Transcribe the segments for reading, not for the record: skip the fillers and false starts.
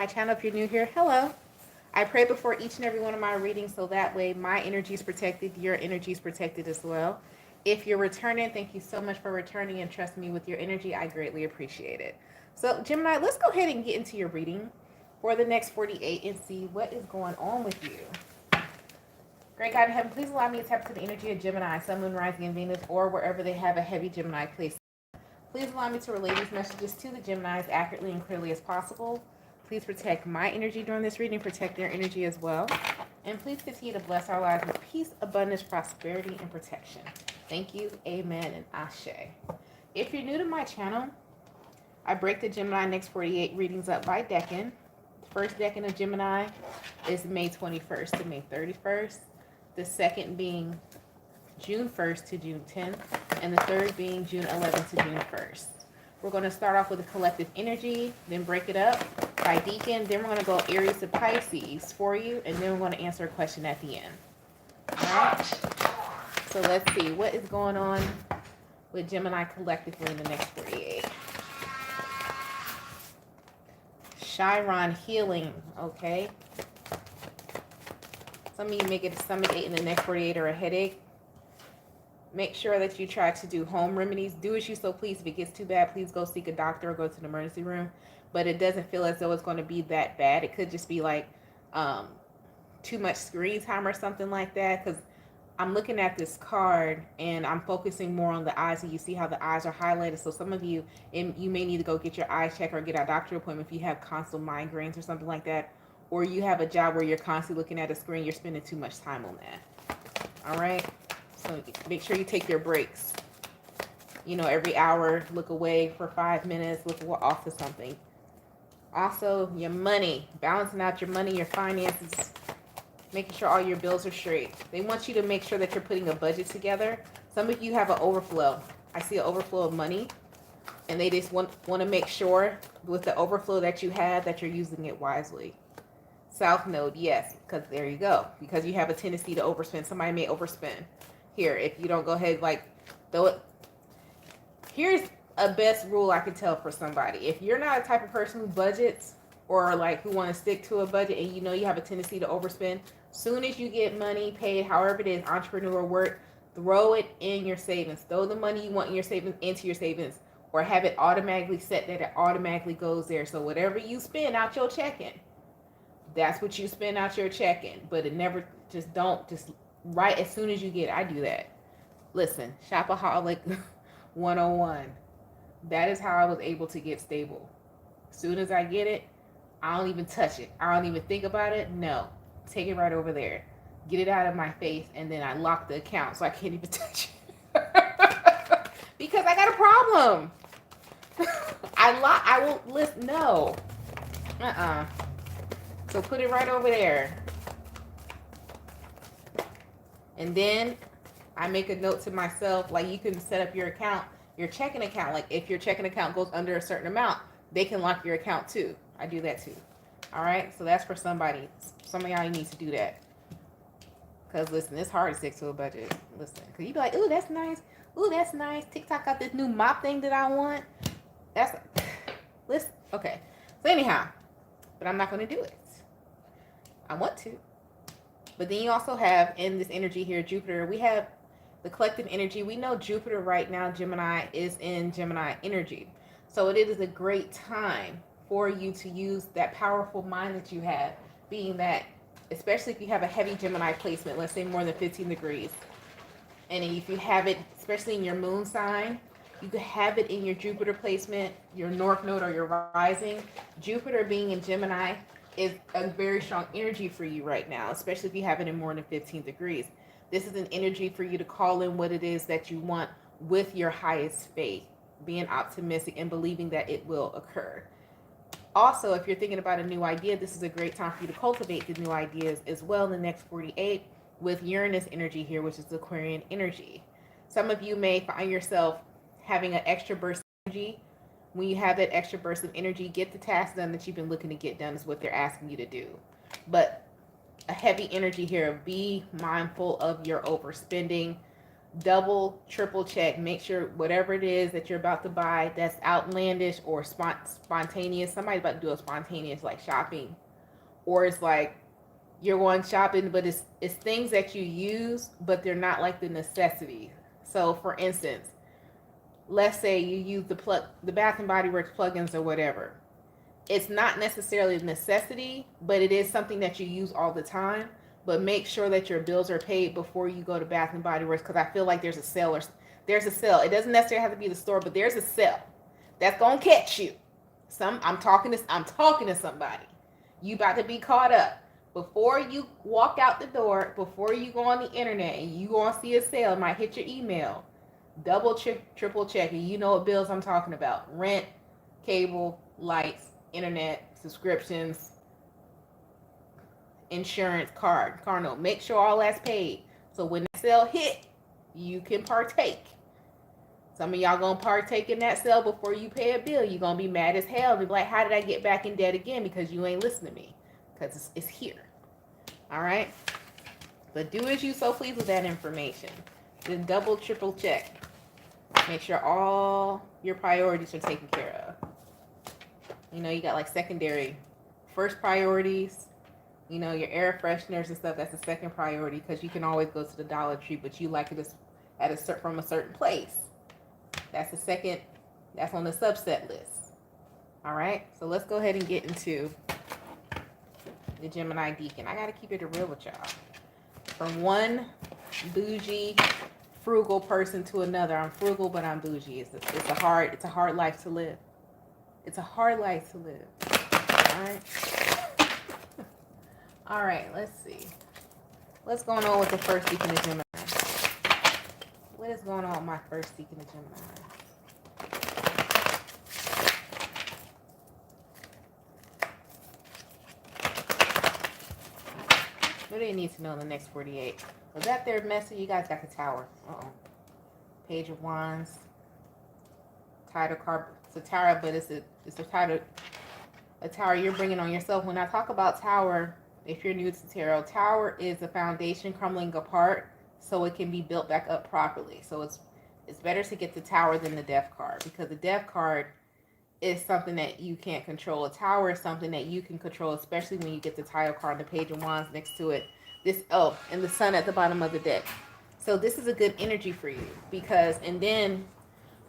My channel. If you're new here, hello. I pray before each and every one of my readings so that way my energy is protected, your energy is protected as well. If you're returning, thank you so much for returning and trusting me with your energy. I greatly appreciate it. So, Gemini, let's go ahead and get into your reading for the next 48 and see what is going on with you. Great God in heaven, please allow me to tap into the energy of Gemini, Sun, Moon, Rising, and Venus, or wherever they have a heavy Gemini place. Please allow me to relay these messages to the Geminis accurately and clearly as possible. Please protect my energy during this reading, protect their energy as well. And please continue to bless our lives with peace, abundance, prosperity, and protection. Thank you, amen, and ashe. If you're new to my channel, I break the Gemini next 48 readings up by decan. The first decan of Gemini is May 21st to May 31st. The second being June 1st to June 10th. And the third being June 11th to June 1st. We're going to start off with a collective energy, then break it up by decan. Then we're going to go Aries to Pisces for you, and then we're going to answer a question at the end. All right? So let's see what is going on with Gemini collectively in the next 48. Chiron healing, okay? Some of you may get a stomach ache in the next 48 or a headache. Make sure that you try to do home remedies. Do as you so please. If it gets too bad, please go seek a doctor or go to the emergency room. But it doesn't feel as though it's going to be that bad. It could just be like too much screen time or something like that. Because I'm looking at this card and I'm focusing more on the eyes. And you see how the eyes are highlighted. So some of you, you may need to go get your eyes checked or get a doctor appointment if you have constant migraines or something like that. Or you have a job where you're constantly looking at a screen. You're spending too much time on that. All right. So make sure you take your breaks. You know, every hour, look away for 5 minutes, look off to something. Also, your money, balancing out your money, your finances, making sure all your bills are straight. They want you to make sure that you're putting a budget together. Some of you have an overflow. I see an overflow of money, and they just want to make sure with the overflow that you have that you're using it wisely. South Node, yes, because there you go. Because you have a tendency to overspend. Somebody may overspend. Here, if you don't go ahead, like, throw it. Here's a best rule I can tell for somebody. If you're not a type of person who budgets or like who want to stick to a budget and you know you have a tendency to overspend, soon as you get money paid, however it is, entrepreneur work, throw it in your savings. Throw the money you want in your savings into your savings, or have it automatically set that it automatically goes there. So whatever you spend out your checking, that's what you spend out your checking. But it never, just don't, just right as soon as you get it. I do that. Listen, Shopaholic 101. That is how I was able to get stable. As soon as I get it, I don't even touch it. I don't even think about it. No. Take it right over there. Get it out of my face, and then I lock the account so I can't even touch it. Because I got a problem. I won't listen. No. So put it right over there. And then I make a note to myself, like you can set up your account, your checking account. Like if your checking account goes under a certain amount, they can lock your account too. I do that too. All right. So that's for somebody. Some of y'all need to do that. Because listen, it's hard to stick to a budget. Listen, because you be like, ooh, that's nice. Ooh, that's nice. TikTok got this new mop thing that I want. That's, listen, okay. So anyhow, but I'm not going to do it. I want to. But then you also have in this energy here, Jupiter. We have the collective energy. We know Jupiter right now, Gemini, is in Gemini energy. So it is a great time for you to use that powerful mind that you have, being that, especially if you have a heavy Gemini placement, let's say more than 15 degrees. And if you have it, especially in your moon sign, you could have it in your Jupiter placement, your North Node or your rising. Jupiter being in Gemini is a very strong energy for you right now, especially if you have it in more than 15 degrees. This is an energy for you to call in what it is that you want with your highest faith, being optimistic and believing that it will occur. Also, if you're thinking about a new idea, this is a great time for you to cultivate the new ideas as well in the next 48 with Uranus energy here, which is Aquarian energy. Some of you may find yourself having an extra burst of energy. When you have that extra burst of energy, get the task done that you've been looking to get done is what they're asking you to do. But a heavy energy here, be mindful of your overspending. double, triple check. Make sure whatever it is that you're about to buy that's outlandish or spontaneous. Somebody's about to do a spontaneous like shopping, or it's like you're going shopping, but it's things that you use, but they're not like the necessity. So, for instance, let's say you use the Bath and Body Works plugins or whatever. It's not necessarily a necessity, but it is something that you use all the time. But make sure that your bills are paid before you go to Bath and Body Works, because I feel like there's a sale, or there's a sale. It doesn't necessarily have to be the store, but there's a sale that's gonna catch you. I'm talking to somebody. You about to be caught up. Before you walk out the door, before you go on the internet and you gonna see a sale, it might hit your email. Double, triple check, and you know what bills I'm talking about: rent, cable, lights, internet, subscriptions, insurance, car note. Make sure all that's paid, so when that sale hit, you can partake. Some of y'all gonna partake in that sale before you pay a bill. You're gonna be mad as hell and be like, how did I get back in debt again? Because you ain't listening to me, because it's here. All right, but do as you so please with that information. Then double, triple check. Make sure all your priorities are taken care of. You know, you got like secondary, first priorities. You know, your air fresheners and stuff, that's the second priority, because you can always go to the Dollar Tree, but you like it from a certain place. That's the second, that's on the subset list. All right, so let's go ahead and get into the Gemini Decan. I got to keep it real with y'all. From one bougie, frugal person to another. I'm frugal, but I'm bougie. It's a hard life to live. It's a hard life to live. All right. All right, let's see. What's going on with the first decan of Gemini? What is going on with my first decan of Gemini? What do they need to know in the next 48? Was that their message? You guys got the Tower. Page of Wands. Title card. It's a tower, but it's a title. A tower you're bringing on yourself. When I talk about tower, if you're new to tarot, tower is a foundation crumbling apart so it can be built back up properly. So it's better to get the Tower than the Death card, because the Death card is something that you can't control. A Tower is something that you can control, especially when you get the title card and the Page of Wands next to it. And the Sun at the bottom of the deck. So this is a good energy for you, and then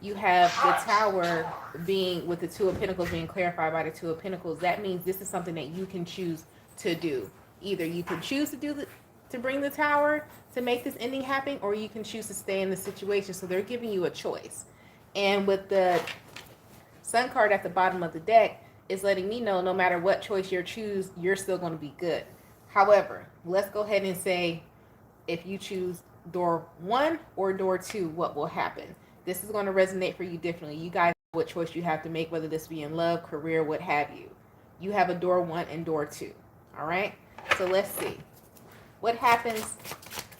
you have the Tower being with the Two of Pentacles being clarified by the Two of Pentacles. That means this is something that you can choose to do. Either you can choose to bring the Tower to make this ending happen, or you can choose to stay in the situation. So they're giving you a choice. And with the Sun card at the bottom of the deck, it's letting me know no matter what choice you choose, you're still going to be good. However, let's go ahead and say if you choose door 1 or door 2, what will happen? This is going to resonate for you differently. You guys know what choice you have to make, whether this be in love, career, what have you. You have a door 1 and door 2. All right? So let's see. What happens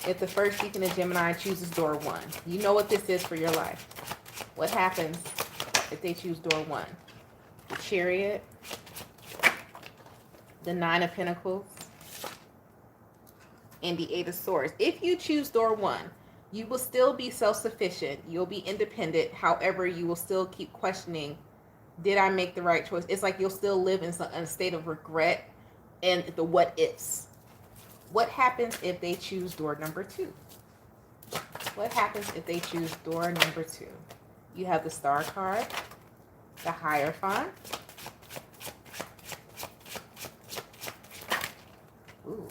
if the first decan of Gemini chooses door 1? You know what this is for your life. What happens if they choose door 1? The Chariot, the Nine of Pentacles, and the Eight of Swords. If you choose door 1, you will still be self-sufficient. You'll be independent. However, you will still keep questioning, did I make the right choice? It's like you'll still live in a state of regret and the what ifs. What happens if they choose door number 2? What happens if they choose door number 2? You have the Star card, the Hierophant. Ooh.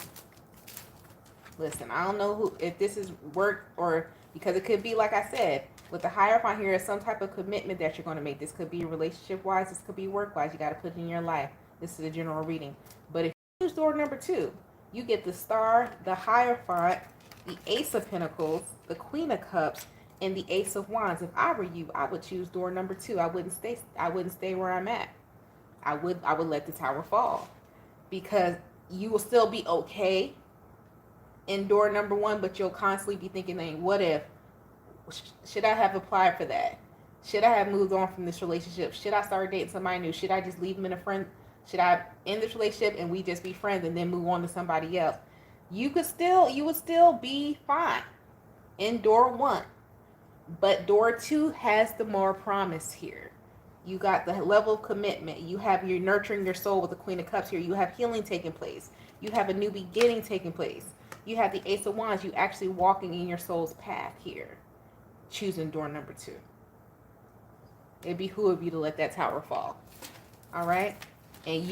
Listen, I don't know if this is work, or because it could be, like I said, with the Hierophant here is some type of commitment that you're going to make. This could be relationship-wise. This could be work-wise. You got to put it in your life. This is a general reading. But if you choose door number 2, you get the Star, the Hierophant, the Ace of Pentacles, the Queen of Cups, and the Ace of Wands. If I were you, I would choose door number 2. I wouldn't stay where I'm at. I would let the Tower fall, because you will still be okay in door number 1, but you'll constantly be thinking, what if? Should I have applied for that? Should I have moved on from this relationship? Should I start dating somebody new? Should I just leave them in a friend? Should I end this relationship and we just be friends and then move on to somebody else? You would still be fine in door 1. But door 2 has the more promise here. You got the level of commitment. You have you're nurturing your soul with the Queen of Cups here. You have healing taking place. You have a new beginning taking place. You have the Ace of Wands. You actually walking in your soul's path here. Choosing door number 2. It behooves you to let that tower fall. All right? And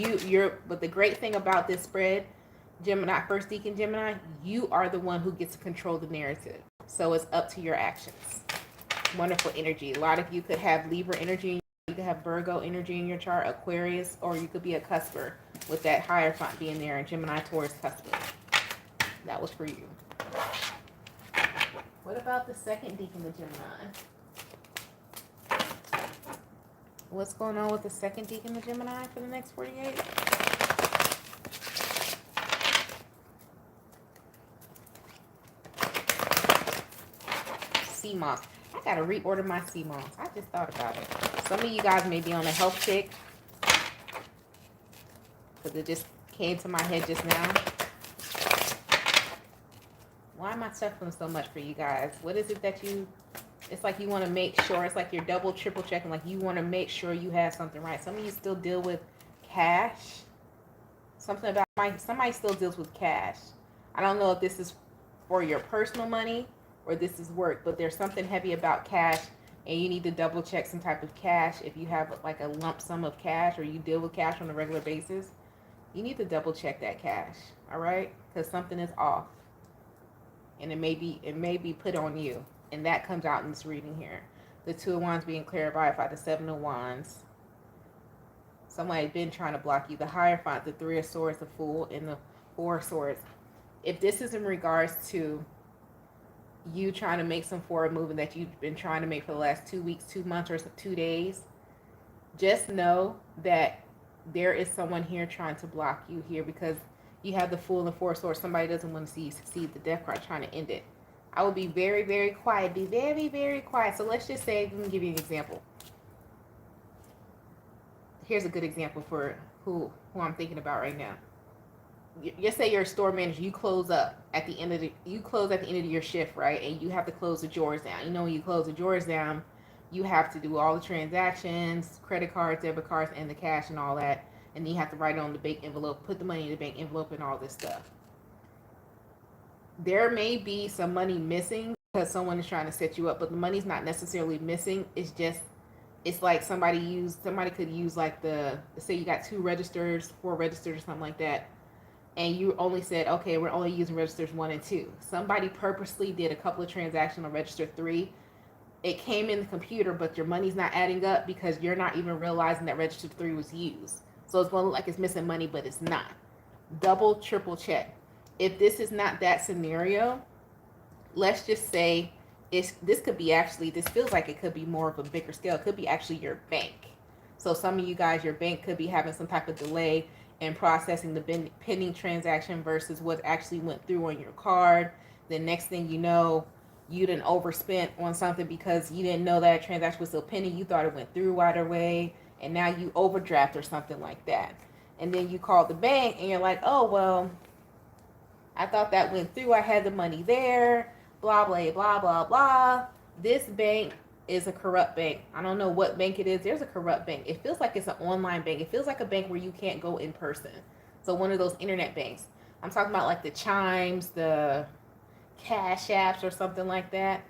but the great thing about this spread, Gemini, first decan Gemini, you are the one who gets to control the narrative. So it's up to your actions. Wonderful energy. A lot of you could have Libra energy. You could have Virgo energy in your chart, Aquarius, or you could be a cusper with that Hierophant being there, and Gemini, Taurus, cusper. That was for you. What about the second decan of Gemini? What's going on with the second decan of Gemini for the next 48? Sea moss. I gotta reorder my sea moss. I just thought about it. Some of you guys may be on a health kick, because it just came to my head just now. Why am I suffering so much for you guys? What is it that you... It's like you want to make sure. It's like you're double, triple checking. Like you want to make sure you have something right. Some of you still deal with cash. Something about... Somebody still deals with cash. I don't know if this is for your personal money or this is work, but there's something heavy about cash, and you need to double check some type of cash. If you have like a lump sum of cash, or you deal with cash on a regular basis, you need to double check that cash. All right, because something is off, and it may be put on you, and that comes out in this reading here. The Two of Wands being clarified by the Seven of Wands. Somebody had been trying to block you. The Hierophant, the Three of Swords, the Fool, and the Four of Swords. If this is in regards to you trying to make some forward movement that you've been trying to make for the last 2 weeks, 2 months, or 2 days, just know that there is someone here trying to block you here, because you have the Fool and the Four of Swords. Somebody doesn't want to see you succeed. The Death card trying to end it. I will be very, very quiet. Be very, very quiet. So let's just say, let me give you an example. Here's a good example for who I'm thinking about right now. Just say you're a store manager. You close up at the end of your shift, right? And you have to close the drawers down. You know, when you close the drawers down, you have to do all the transactions, credit cards, debit cards, and the cash and all that. And then you have to write it on the bank envelope, put the money in the bank envelope, and all this stuff. There may be some money missing because someone is trying to set you up, but the money's not necessarily missing. It's like somebody could use like say you got 4 registers or something like that. And you only said, okay, we're only using registers 1 and 2. Somebody purposely did a couple of transactions on register 3. It came in the computer, but your money's not adding up because you're not even realizing that register 3 was used. So it's going to look like it's missing money, but it's not. Double, triple check. If this is not that scenario, let's just say this feels like it could be more of a bigger scale. It could be actually your bank. So some of you guys, your bank could be having some type of delay and processing the pending transaction versus what actually went through on your card. The next thing you know, you didn't overspent on something because you didn't know that transaction was still pending. You thought it went through right away, and now you overdraft or something like that. And then you call the bank and you're like, oh, well, I thought that went through. I had the money there, blah, blah, blah, blah, blah. This bank is a corrupt bank. I don't know what bank it is. There's a corrupt bank. It feels like it's an online bank. It feels like a bank where you can't go in person. So one of those internet banks. I'm talking about like the Chimes, the Cash Apps, or something like that.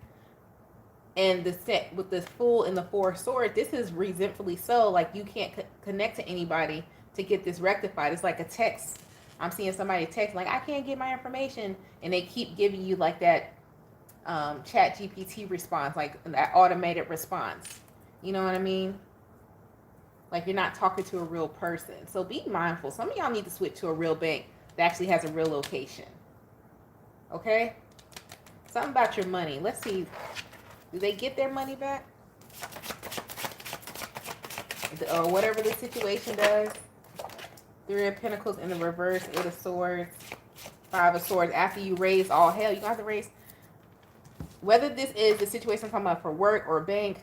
And the set with the Fool and the Four of Swords, this is resentfully so. Like you can't connect to anybody to get this rectified. It's like a text. I'm seeing somebody text like, I can't get my information, and they keep giving you like that chat GPT response, like that automated response. You know what I mean? Like you're not talking to a real person. So be mindful. Some of y'all need to switch to a real bank that actually has a real location. Okay? Something about your money. Let's see. Do they get their money back? Or whatever the situation does. 3 of Pentacles in the reverse, 8 of Swords, 5 of Swords. After you raise all hell, you have to raise. Whether this is the situation I'm talking about for work or bank,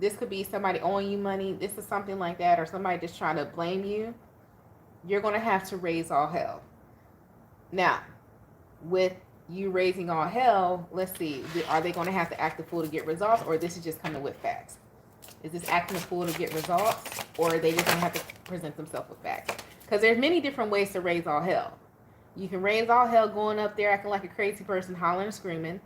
this could be somebody owing you money. This is something like that, or somebody just trying to blame you. You're going to have to raise all hell. Now, with you raising all hell, let's see, are they going to have to act the fool to get results, or this is just coming with facts? Is this acting a fool to get results, or are they just going to have to present themselves with facts? Because there's many different ways to raise all hell. You can raise all hell going up there acting like a crazy person, hollering and screaming.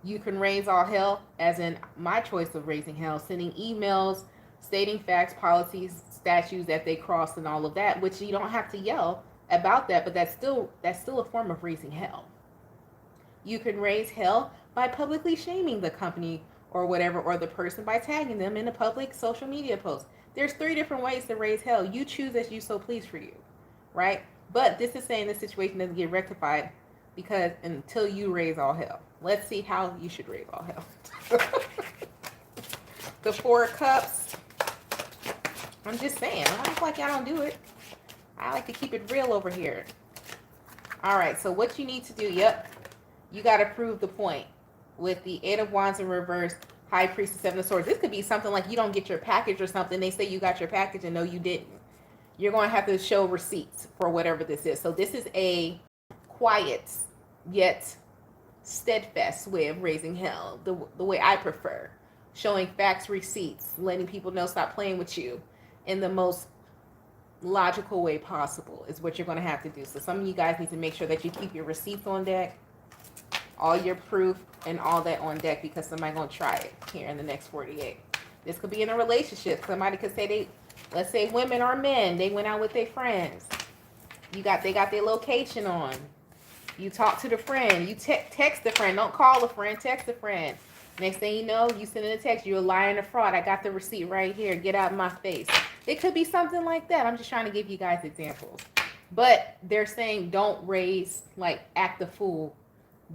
You can raise all hell, as in my choice of raising hell, sending emails, stating facts, policies, statutes that they crossed, and all of that, which you don't have to yell about that, but that's still a form of raising hell. You can raise hell by publicly shaming the company or whatever, or the person, by tagging them in a public social media post. There's 3 different ways to raise hell. You choose as you so please for you, right? But this is saying the situation doesn't get rectified because until you raise all hell. Let's see how you should raise all hell. The 4 of Cups. I'm just saying, I don't like y'all don't do it. I like to keep it real over here. All right, so what you need to do, you got to prove the point. With the 8 of Wands in reverse, High Priestess, 7 of Swords. This could be something like you don't get your package or something. They say you got your package and no, you didn't. You're going to have to show receipts for whatever this is. So this is a quiet yet steadfast way of raising hell, the way I prefer. Showing facts, receipts, letting people know stop playing with you in the most logical way possible is what you're going to have to do. So some of you guys need to make sure that you keep your receipts on deck, all your proof and all that on deck, because somebody's going to try it here in the next 48. This could be in a relationship. Somebody could say let's say women or men, they went out with their friends. They got their location on. You talk to the friend. You text the friend. Don't call a friend. Text a friend. Next thing you know, you send in a text. You're a liar and a fraud. I got the receipt right here. Get out of my face. It could be something like that. I'm just trying to give you guys examples. But they're saying don't raise, act the fool.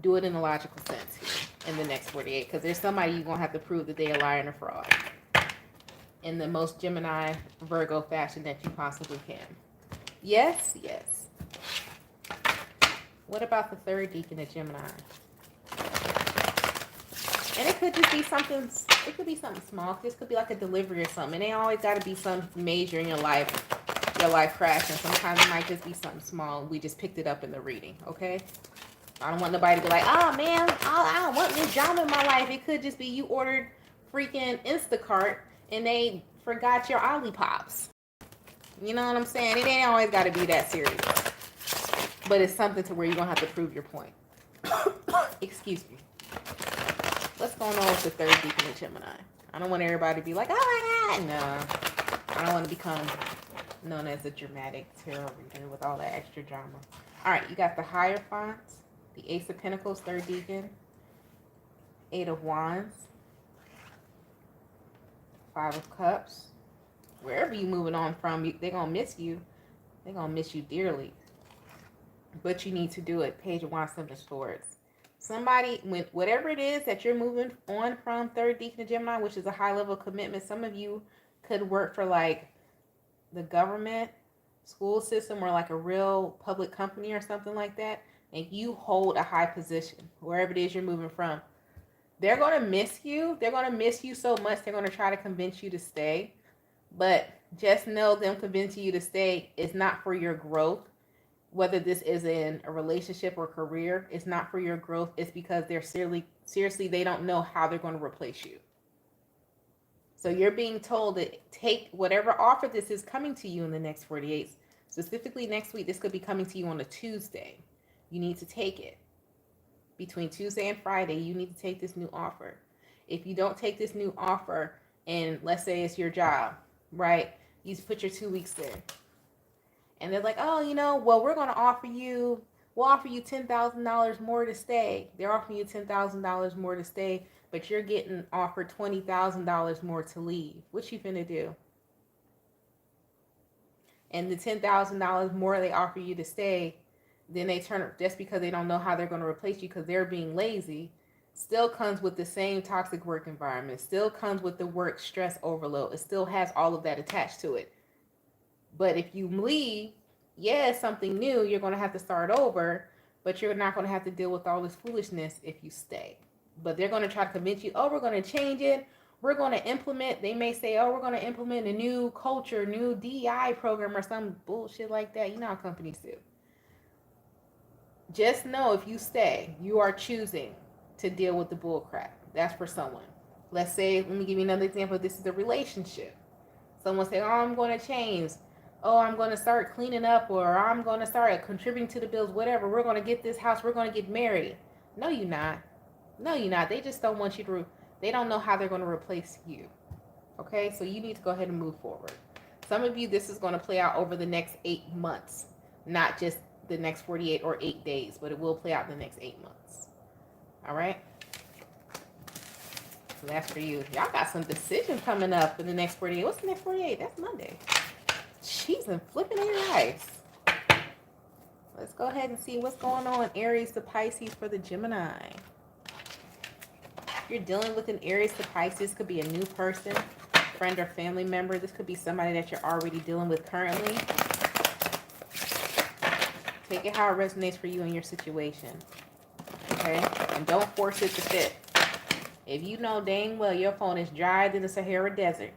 Do it in a logical sense here in the next 48. Because there's somebody you're going to have to prove that they're a liar and a fraud. In the most Gemini, Virgo fashion that you possibly can. Yes, yes. What about the 3rd decan of Gemini? And it could just be something, it could be something small. This could be like a delivery or something. It ain't always got to be something major in your life crashing. Sometimes it might just be something small. We just picked it up in the reading, okay? I don't want nobody to be like, oh man, I don't want this drama in my life. It could just be you ordered freaking Instacart and they forgot your Ollipops. You know what I'm saying? It ain't always got to be that serious. But it's something to where you're going to have to prove your point. Excuse me. What's going on with the 3rd decan of Gemini? I don't want everybody to be like, oh my God. No. I don't want to become known as a dramatic tarot reader with all that extra drama. All right, you got the Hierophant, the Ace of Pentacles, 3rd decan, 8 of Wands, 5 of Cups. Wherever you moving on from, they're going to miss you. They're going to miss you dearly. But you need to do it. Page of Wands, 7 of Swords. Somebody, whatever it is that you're moving on from 3rd decan of Gemini, which is a high level of commitment, some of you could work for the government, school system, or a real public company or something like that, and you hold a high position, wherever it is you're moving from. They're going to miss you. They're going to miss you so much, they're going to try to convince you to stay. But just know them convincing you to stay is not for your growth. Whether this is in a relationship or career, it's not for your growth. It's because they're seriously, they don't know how they're going to replace you. So you're being told that take whatever offer this is coming to you in the next 48. Specifically next week, this could be coming to you on a Tuesday. You need to take it. Between Tuesday and Friday, you need to take this new offer. If you don't take this new offer, and let's say it's your job, right? You put your 2 weeks there. And they're like, oh, well, we'll offer you $10,000 more to stay. They're offering you $10,000 more to stay, but you're getting offered $20,000 more to leave. What you finna do? And the $10,000 more they offer you to stay, then they turn, just because they don't know how they're going to replace you because they're being lazy, still comes with the same toxic work environment, still comes with the work stress overload. It still has all of that attached to it. But if you leave, it's something new. You're going to have to start over, but you're not going to have to deal with all this foolishness if you stay. But they're going to try to convince you, oh, we're going to change it. We're going to implement, they may say, oh, we're going to implement a new culture, new DEI program or some bullshit like that. You know how companies do. Just know if you stay, you are choosing to deal with the bull crap. That's for someone. Let's say, let me give you another example. This is a relationship. Someone say, oh, I'm going to change. Oh, I'm going to start cleaning up, or I'm going to start contributing to the bills, whatever. We're going to get this house. We're going to get married. No, you're not. No, you're not. They just don't want you to, they don't know how they're going to replace you. Okay, so you need to go ahead and move forward. Some of you, this is going to play out over the next 8 months, not just the next 48 or 8 days, but it will play out in the next 8 months. All right? So that's for you. Y'all got some decision coming up in the next 48. What's the next 48? That's Monday. Jeez, I'm flipping in your eyes. Let's go ahead and see what's going on. Aries to Pisces for the Gemini. If you're dealing with an Aries to Pisces, could be a new person, friend or family member. This could be somebody that you're already dealing with currently. Take it how it resonates for you in your situation. Okay? And don't force it to fit. If you know dang well your phone is drier than the Sahara Desert,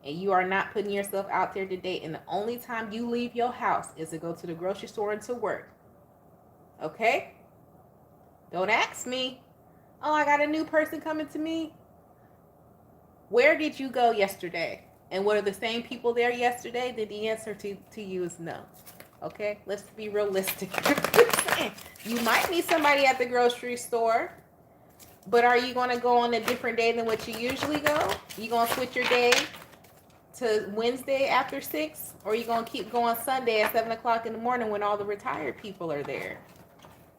and you are not putting yourself out there to date, and the only time you leave your house is to go to the grocery store and to work. Okay? Don't ask me, oh, I got a new person coming to me. Where did you go yesterday? And were the same people there yesterday? Then the answer to you is no. Okay? Let's be realistic. You might meet somebody at the grocery store, but are you going to go on a different day than what you usually go? You going to switch your day to Wednesday after 6? Or are you going to keep going Sunday at 7 o'clock in the morning when all the retired people are there?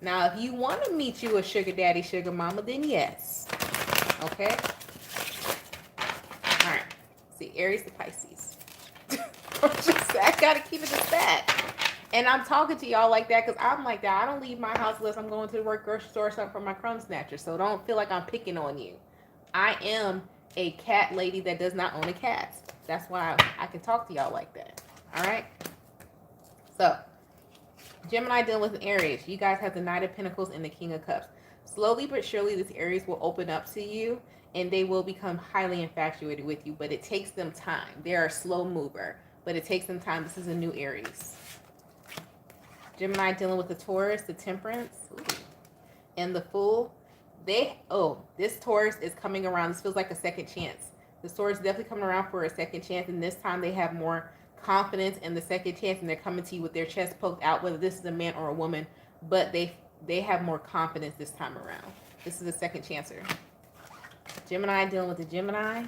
Now, if you want to meet you a sugar daddy, sugar mama, then yes. Okay? All right. See, Aries to Pisces. I got to keep it to that. And I'm talking to y'all like that because I'm like that. I don't leave my house unless I'm going to the work grocery store or something for my crumb snatcher. So don't feel like I'm picking on you. I am a cat lady that does not own a cat. That's why I can talk to y'all like that. All right? So, Gemini dealing with an Aries. You guys have the Knight of Pentacles and the King of Cups. Slowly but surely, this Aries will open up to you, and they will become highly infatuated with you. But it takes them time. They're a slow mover, but it takes them time. This is a new Aries. Gemini dealing with the Taurus, the Temperance, and the Fool. This Taurus is coming around. This feels like a second chance. This Taurus is definitely coming around for a second chance, and this time they have more confidence in the second chance, and they're coming to you with their chest poked out, whether this is a man or a woman, but they have more confidence this time around. This is a second chancer. Gemini dealing with the Gemini.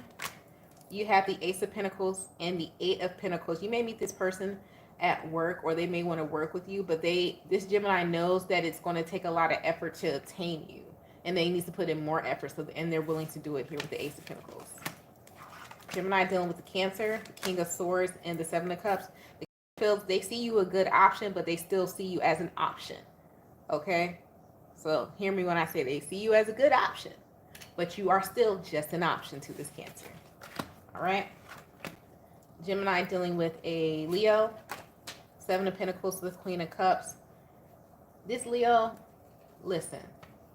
You have the Ace of Pentacles and the Eight of Pentacles. You may meet this person at work, or they may want to work with you, but this Gemini knows that it's going to take a lot of effort to attain you, and they need to put in more effort, and they're willing to do it here with the Ace of Pentacles. Gemini dealing with the Cancer, the King of Swords, and the Seven of Cups. They see you a good option, but they still see you as an option. Okay? So hear me when I say they see you as a good option, but you are still just an option to this Cancer. All right? Gemini dealing with a Leo, Seven of Pentacles, the Queen of Cups. This Leo, listen.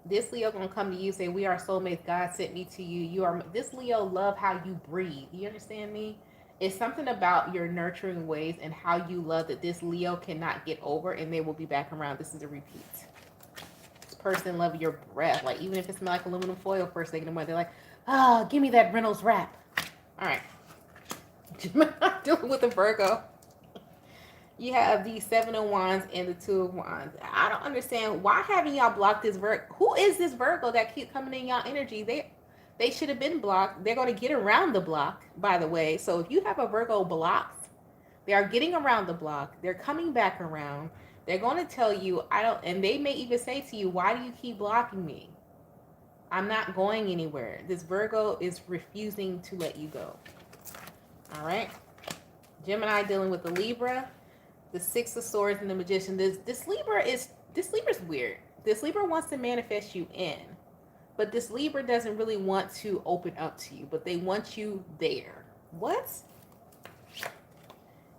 This Leo gonna come to you, say, we are soulmates. God sent me to you. This Leo love how you breathe. You understand me? It's something about your nurturing ways and how you love that this Leo cannot get over, and they will be back around. This is a repeat. This person love your breath. Like, even if it smells like aluminum foil first thing in the morning, they're like, oh, give me that Reynolds wrap. All right. Dealing with a Virgo. You have the Seven of Wands and the Two of Wands. I don't understand, why haven't y'all blocked this Virgo? Who is this Virgo that keep coming in y'all energy? They should have been blocked. They're going to get around the block, by the way. So if you have a Virgo blocked, they are getting around the block. They're coming back around. They're going to tell you, and they may even say to you, why do you keep blocking me? I'm not going anywhere. This Virgo is refusing to let you go. All right. Gemini dealing with the Libra, the Six of Swords, and the Magician. This Libra is weird. This Libra wants to manifest you in, but this Libra doesn't really want to open up to you, but they want you there. What?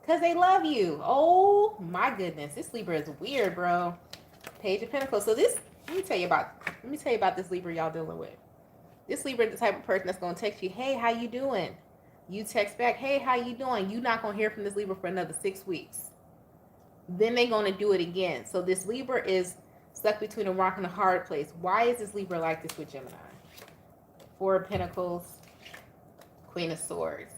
Because they love you. Oh my goodness. This Libra is weird, bro. Page of Pentacles. So let me tell you about this Libra y'all dealing with. This Libra is the type of person that's going to text you, hey, how you doing? You text back, hey, how you doing? You're not going to hear from this Libra for another 6 weeks. Then they're going to do it again. So this Libra is Stuck between a rock and a hard place. Why is this Libra like this with Gemini? Four of Pentacles, Queen of Swords.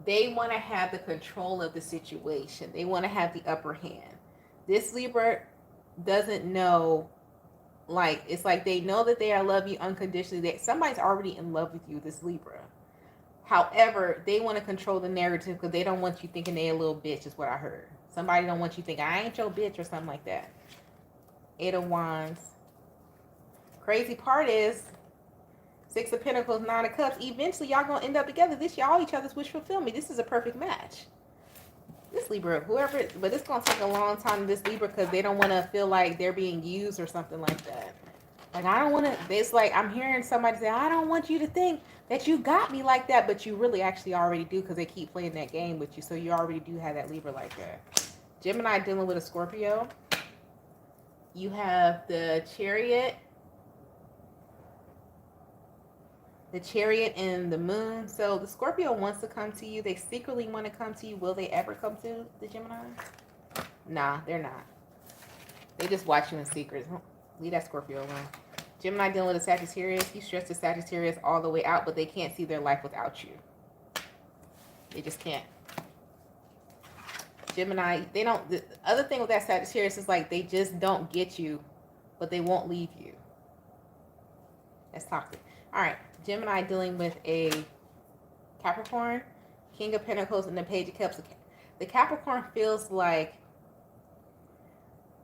They want to have the control of the situation. They want to have the upper hand. This Libra doesn't know, like, it's like they know that they love you unconditionally. That somebody's already in love with you, this Libra. However, they want to control the narrative because they don't want you thinking they a little bitch, is what I heard. Somebody don't want you thinking, I ain't your bitch or something like that. Eight of Wands. Crazy part is, Six of Pentacles, Nine of Cups. Eventually, y'all gonna end up together. This y'all each other's wish fulfillment. This is a perfect match. This Libra, whoever, but it's gonna take a long time to this Libra because they don't want to feel like they're being used or something like that. Like, I don't want to. It's like I'm hearing somebody say, I don't want you to think that you got me like that, but you really actually already do because they keep playing that game with you. So you already do have that Libra like that. Gemini dealing with a Scorpio. You have the Chariot. The Chariot and the Moon. So the Scorpio wants to come to you. They secretly want to come to you. Will they ever come to the Gemini? Nah, they're not. They just watch you in secret. Leave that Scorpio alone. Gemini dealing with a Sagittarius. You stress the Sagittarius all the way out, but they can't see their life without you. They just can't. Gemini, they don't. The other thing with that Sagittarius is like they just don't get you, but they won't leave you. That's toxic. All right. Gemini dealing with a Capricorn, King of Pentacles, and the Page of Cups. The Capricorn feels like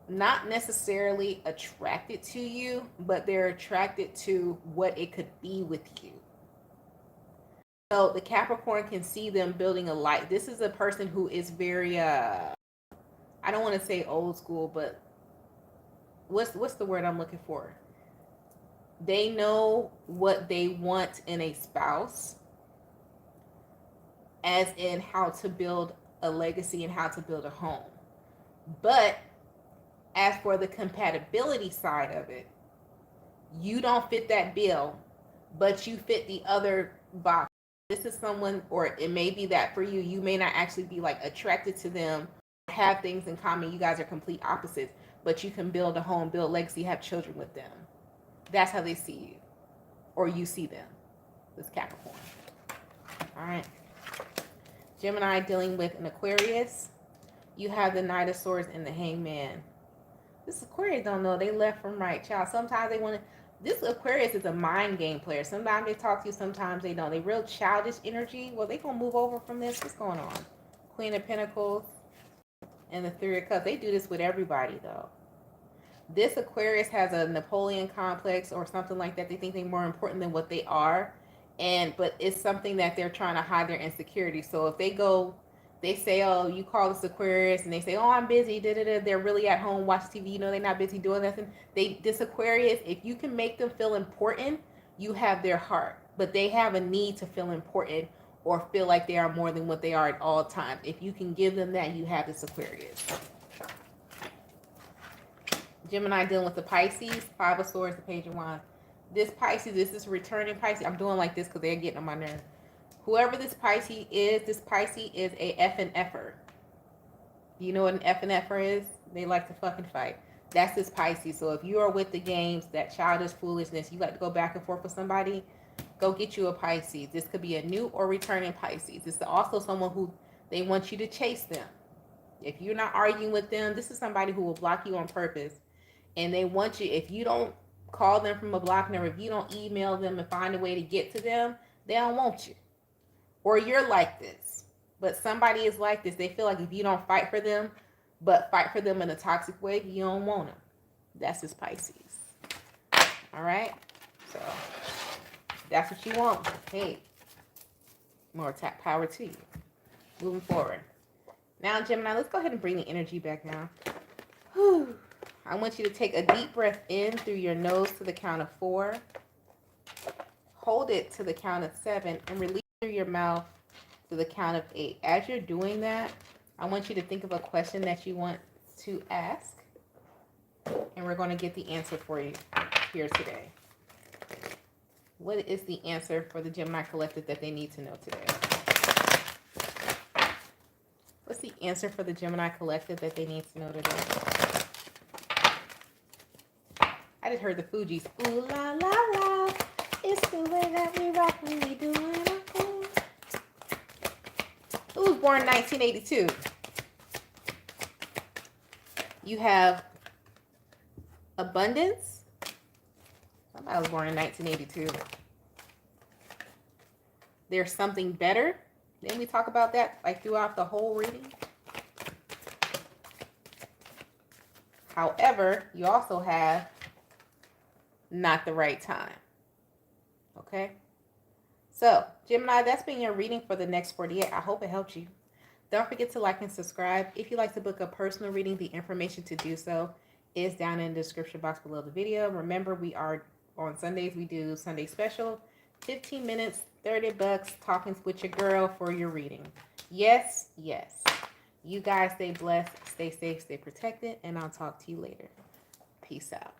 not necessarily attracted to you, but they're attracted to what it could be with you. So the Capricorn can see them building a life. This is a person who is very, I don't want to say old school, but what's the word I'm looking for? They know what they want in a spouse, as in how to build a legacy and how to build a home. But as for the compatibility side of it, you don't fit that bill, but you fit the other box. This is someone, or it may be that for you, you may not actually be like attracted to them, have things in common. You guys are complete opposites, but you can build a home, build legacy, have children with them. That's how they see you, or you see them, this Capricorn. All right. Gemini dealing with an Aquarius. You have the Knight of Swords and the Hangman. This Aquarius don't know they left from right, child. Sometimes they want to. This Aquarius is a mind game player. Sometimes they talk to you, sometimes they don't. They real childish energy. Well, they gonna move over from this. What's going on? Queen of Pentacles and the Three of Cups. They do this with everybody, though. This Aquarius has a Napoleon complex or something like that. They think they're more important than what they are. But it's something that they're trying to hide their insecurity. So if they say, oh, you call this Aquarius, and they say, oh, I'm busy, they're really at home, watch TV, they're not busy doing nothing. This Aquarius, if you can make them feel important, you have their heart. But they have a need to feel important or feel like they are more than what they are at all times. If you can give them that, you have this Aquarius. Gemini dealing with the Pisces, Five of Swords, the Page of Wands. This Pisces, this is returning Pisces. I'm doing like this because they're getting on my nerves. Whoever this Pisces is a F and F-er. Do you know what an F and F-er is? They like to fucking fight. That's this Pisces. So if you are with the games, that childish foolishness, you like to go back and forth with somebody, go get you a Pisces. This could be a new or returning Pisces. This is also someone who they want you to chase them. If you're not arguing with them, this is somebody who will block you on purpose. And they want you, if you don't call them from a block number, if you don't email them and find a way to get to them, they don't want you. Or you're like this. But somebody is like this. They feel like if you don't fight for them, but fight for them in a toxic way, you don't want them. That's this Pisces. All right? So, that's what you want. Hey, more power to you. Moving forward. Now, Gemini, let's go ahead and bring the energy back now. Whew. I want you to take a deep breath in through your nose to the count of 4. Hold it to the count of 7 and release through your mouth to the count of 8. As you're doing that, I want you to think of a question that you want to ask. And we're going to get the answer for you here today. What is the answer for the Gemini Collective that they need to know today? What's the answer for the Gemini Collective that they need to know today? just heard the Fugees. Ooh la la la. It's the way that we rock when we do it. Who was born in 1982? You have abundance. Somebody was born in 1982. There's something better. Didn't we talk about that like throughout the whole reading? However, you also have not the right time. Okay? So, Gemini, that's been your reading for the next 48. I hope it helped you. Don't forget to like and subscribe. If you'd like to book a personal reading, the information to do so is down in the description box below the video. Remember, we are on Sundays. We do Sunday special. 15 minutes, $30, talking with your girl for your reading. Yes, yes. You guys stay blessed, stay safe, stay protected, and I'll talk to you later. Peace out.